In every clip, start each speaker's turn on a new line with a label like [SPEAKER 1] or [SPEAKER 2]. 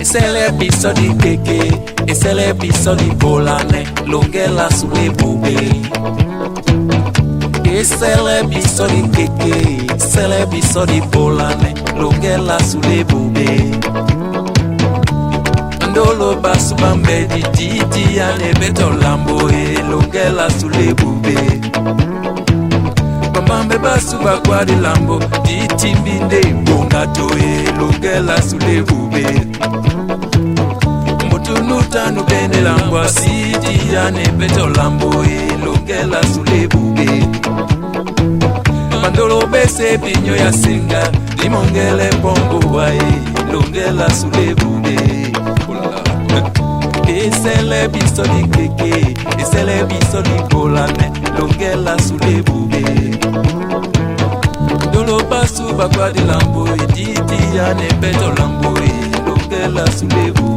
[SPEAKER 1] C'est l'episodio di Keke e c'est l'episodio di Bolane, Lunghella sulle bube. E c'est l'episodio di Keke, c'est l'episodio di Bolane, Lunghella sulle bube. Ndolo basu bambe di Titi ane beto lambo e Lunghella sulle bube. Bambambe basu bakwa di lambo, Titi binde bongato e Lunghella sulle bube. Nutanu bene lambo sidi ane beto lambo e Lunghella sulle bube. Mandolo bese pinyo ya singa limongele pombo wae Lunghella sulle bube. E c'est l'episodio di Keke e c'est l'episodio di Bolane, Lunghella sulle bube. Ndolo basu bakwa di lambo e Titi ane beto lambo e Lunghella sulle bube.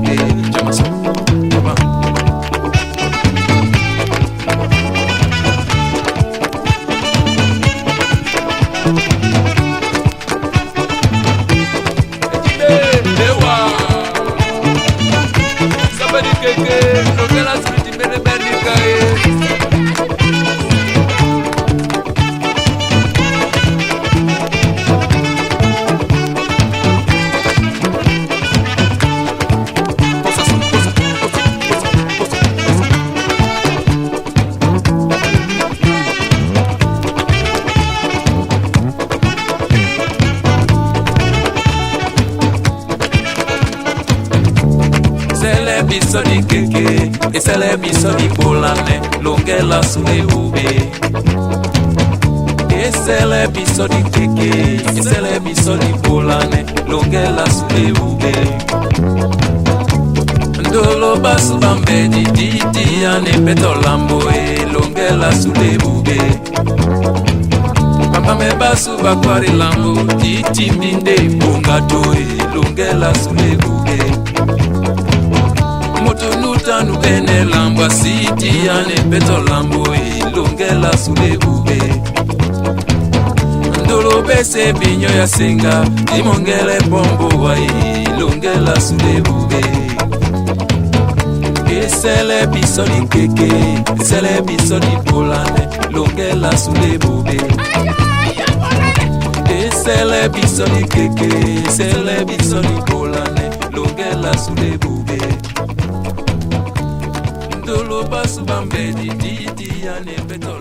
[SPEAKER 1] C'est l'episodio di Keke e c'est l'episodio di Bolane, Lunghella sulle bube. E c'est l'episodio di Keke e c'est l'episodio di Bolane, Lunghella sulle bube. Ndolo basu bambe di Titi ane beto lambo e Lunghella sulle bube. Bambame basu bakwari lambo, Titi binde bongato e Lunghella sulle bube. Nutanu bene lambo sidi ane beto lambo e Lunghella sulle bube. Ndolo bese binyo ya singa limongele pombo wae Lunghella sulle bube. E c'est l'episodio di Keke, c'est l'episodio di Bolane, Lunghella sulle bube. E c'est l'episodio di Keke, c'est l'episodio di Bolane, Lunghella sulle bube. Ndolo basu bambe di Titi ane beto